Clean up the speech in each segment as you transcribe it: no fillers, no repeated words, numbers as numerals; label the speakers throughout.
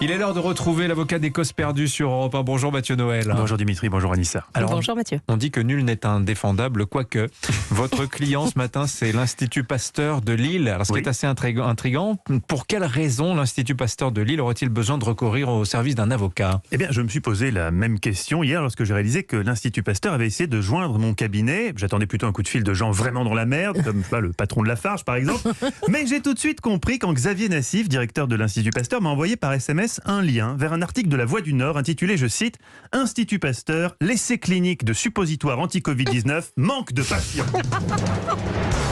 Speaker 1: Il est l'heure de retrouver l'avocat des causes perdues sur Europe 1. Bonjour Mathieu Noël.
Speaker 2: Bonjour Dimitri, bonjour Anissa.
Speaker 1: Alors,
Speaker 3: Bonjour Mathieu.
Speaker 1: on dit que nul n'est indéfendable, quoique. Votre client ce matin, c'est l'Institut Pasteur de Lille. Alors, ce qui est assez intriguant, pour quelle raison l'Institut Pasteur de Lille aurait-il besoin de recourir au service d'un avocat ?
Speaker 2: Eh bien, je me suis posé la même question hier lorsque j'ai réalisé que l'Institut Pasteur avait essayé de joindre mon cabinet. J'attendais plutôt un coup de fil de gens vraiment dans la merde, comme le patron de Lafarge par exemple. Mais j'ai tout de suite compris quand Xavier Nassif, directeur de l'Institut Pasteur, m'a envoyé par SMS un lien vers un article de La Voix du Nord intitulé, je cite, « Institut Pasteur, l'essai clinique de suppositoire anti-Covid-19, manque de patients ».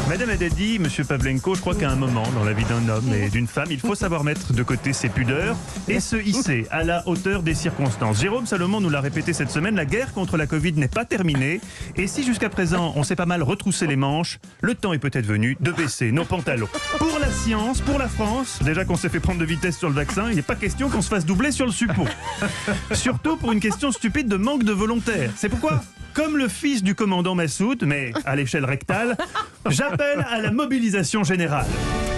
Speaker 2: Madame Haddadi, Monsieur Pavlenko, je crois qu'à un moment dans la vie d'un homme et d'une femme, il faut savoir mettre de côté ses pudeurs et se hisser à la hauteur des circonstances. Jérôme Salomon nous l'a répété cette semaine, la guerre contre la Covid n'est pas terminée. Et si jusqu'à présent on s'est pas mal retroussé les manches, le temps est peut-être venu de baisser nos pantalons. Pour la science, pour la France, déjà qu'on s'est fait prendre de vitesse sur le vaccin, il n'est pas question qu'on se fasse doubler sur le suppôt. Surtout pour une question stupide de manque de volontaires. C'est pourquoi, comme le fils du commandant Massoud, mais à l'échelle rectale, j'appelle à la mobilisation générale.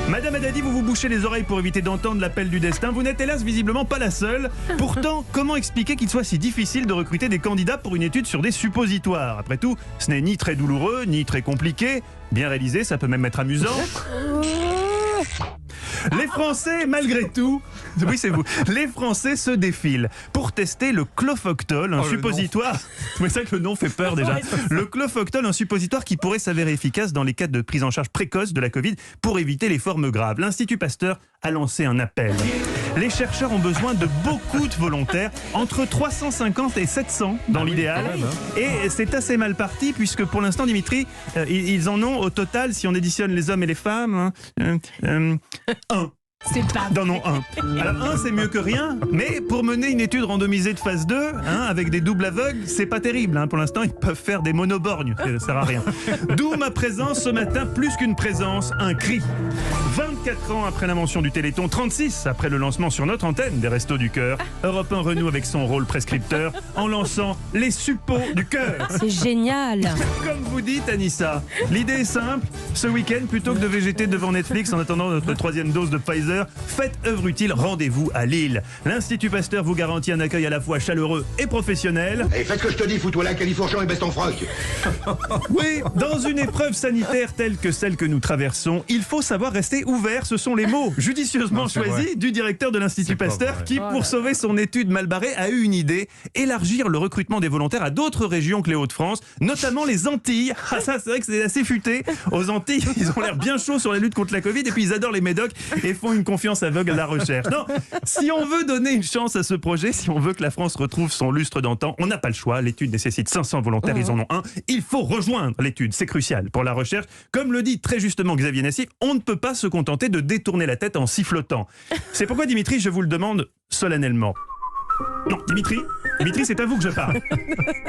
Speaker 2: Madame Haddadi, vous vous bouchez les oreilles pour éviter d'entendre l'appel du destin. Vous n'êtes hélas visiblement pas la seule. Pourtant, comment expliquer qu'il soit si difficile de recruter des candidats pour une étude sur des suppositoires ? Après tout, ce n'est ni très douloureux, ni très compliqué. Bien réalisé, ça peut même être amusant. Les Français, malgré tout, oui c'est vous, les Français se défilent pour tester le Clofoctol, un suppositoire. C'est ça que le nom fait peur déjà. Le Clofoctol, un suppositoire qui pourrait s'avérer efficace dans les cas de prise en charge précoce de la Covid pour éviter les formes graves. L'Institut Pasteur a lancé un appel. Les chercheurs ont besoin de beaucoup de volontaires, entre 350 et 700 dans l'idéal. Et c'est assez mal parti puisque pour l'instant, Dimitri, ils en ont au total, si on additionne les hommes et les femmes, un.
Speaker 3: C'est pas
Speaker 2: D'en ont un. Alors un, c'est mieux que rien, mais pour mener une étude randomisée de phase 2, avec des doubles aveugles, c'est pas terrible. Pour l'instant, ils peuvent faire des monoborgnes, ça sert à rien. D'où ma présence ce matin, plus qu'une présence, un cri. 24 ans après l'invention du Téléthon, 36 après le lancement sur notre antenne des Restos du Cœur, Europe 1 renoue avec son rôle prescripteur en lançant les suppos du cœur.
Speaker 3: C'est génial.
Speaker 2: Comme vous dites, Anissa, l'idée est simple. Ce week-end, plutôt que de végéter devant Netflix en attendant notre 3e dose de Pfizer, faites œuvre utile, rendez-vous à Lille. L'Institut Pasteur vous garantit un accueil à la fois chaleureux et professionnel.
Speaker 4: Et fais ce que je te dis, fous-toi là, califourchon et baisse ton froc.
Speaker 2: Oui, dans une épreuve sanitaire telle que celle que nous traversons, il faut savoir rester ouvert. Ce sont les mots judicieusement choisis du directeur de l'Institut Pasteur qui, pour sauver son étude mal barrée, a eu une idée, élargir le recrutement des volontaires à d'autres régions que les Hauts-de-France, notamment les Antilles. Ah ça, c'est vrai que c'est assez futé. Aux Antilles, ils ont l'air bien chauds sur la lutte contre la Covid et puis ils adorent les médocs et font une confiance aveugle à la recherche. Non, si on veut donner une chance à ce projet, si on veut que la France retrouve son lustre d'antan, on n'a pas le choix. L'étude nécessite 500 volontaires, ils en ont un. Il faut rejoindre l'étude, c'est crucial pour la recherche. Comme le dit très justement Xavier Nassif, on ne peut pas se contenter de détourner la tête en sifflotant. C'est pourquoi, Dimitri, je vous le demande solennellement. Non, Dimitri, c'est à vous que je parle.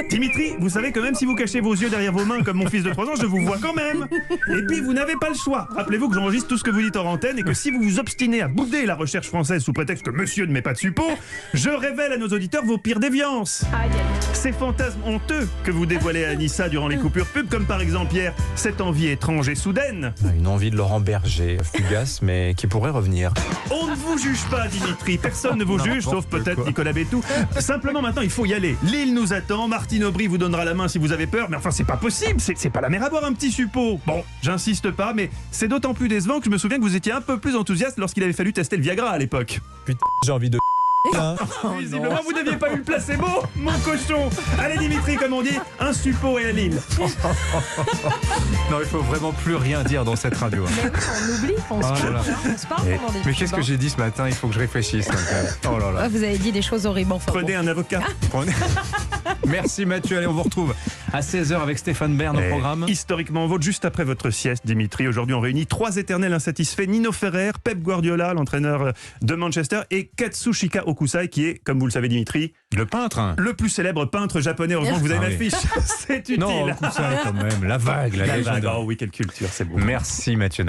Speaker 2: Dimitri, vous savez que même si vous cachez vos yeux derrière vos mains comme mon fils de 3 ans, je vous vois quand même. Et puis, vous n'avez pas le choix. Rappelez-vous que j'enregistre tout ce que vous dites en antenne et que si vous vous obstinez à bouder la recherche française sous prétexte que monsieur ne met pas de suppos, je révèle à nos auditeurs vos pires déviances. Ces fantasmes honteux que vous dévoilez à Anissa durant les coupures pub, comme par exemple hier, cette envie étrange et soudaine.
Speaker 1: Une envie de Laurent Berger, fugace, mais qui pourrait revenir.
Speaker 2: On ne vous juge pas, Dimitri. Personne ne vous juge, sauf peut-être Nicolas Bétou. Simplement, maintenant, il faut y aller. Lille nous attend. Martine Aubry vous donnera la main si vous avez peur. Mais enfin, c'est pas possible. C'est pas la mer à boire, un petit suppôt. Bon, j'insiste pas, mais c'est d'autant plus décevant que je me souviens que vous étiez un peu plus enthousiaste lorsqu'il avait fallu tester le Viagra à l'époque.
Speaker 1: Putain, j'ai envie de...
Speaker 2: Visiblement, vous n'aviez pas eu le placebo, mon cochon. Allez, Dimitri, comme on dit, un suppôt et à Lille.
Speaker 1: Non, il faut vraiment plus rien dire dans cette radio.
Speaker 3: Mais on oublie, on se parle pendant des
Speaker 1: Mais qu'est-ce que j'ai dit ce matin ? Il faut que je réfléchisse. Oh là là.
Speaker 3: Vous avez dit des choses horribles. Enfin,
Speaker 2: Prenez un avocat.
Speaker 1: Merci Mathieu. Allez, on vous retrouve à 16h avec Stéphane Bern au programme.
Speaker 2: Historiquement vôtre, juste après votre sieste, Dimitri. Aujourd'hui, on réunit 3 éternels insatisfaits. Nino Ferrer, Pep Guardiola, l'entraîneur de Manchester, et Katsushika Okusai, qui est, comme vous le savez, Dimitri,
Speaker 1: Le peintre.
Speaker 2: le plus célèbre peintre japonais. Heureusement que vous avez
Speaker 1: Ah
Speaker 2: ma
Speaker 1: oui.
Speaker 2: fiche. C'est utile.
Speaker 1: Non, Okusai quand même. La vague, la
Speaker 2: La
Speaker 1: légende.
Speaker 2: vague. Oh oui, quelle culture, c'est beau.
Speaker 1: Merci Mathieu.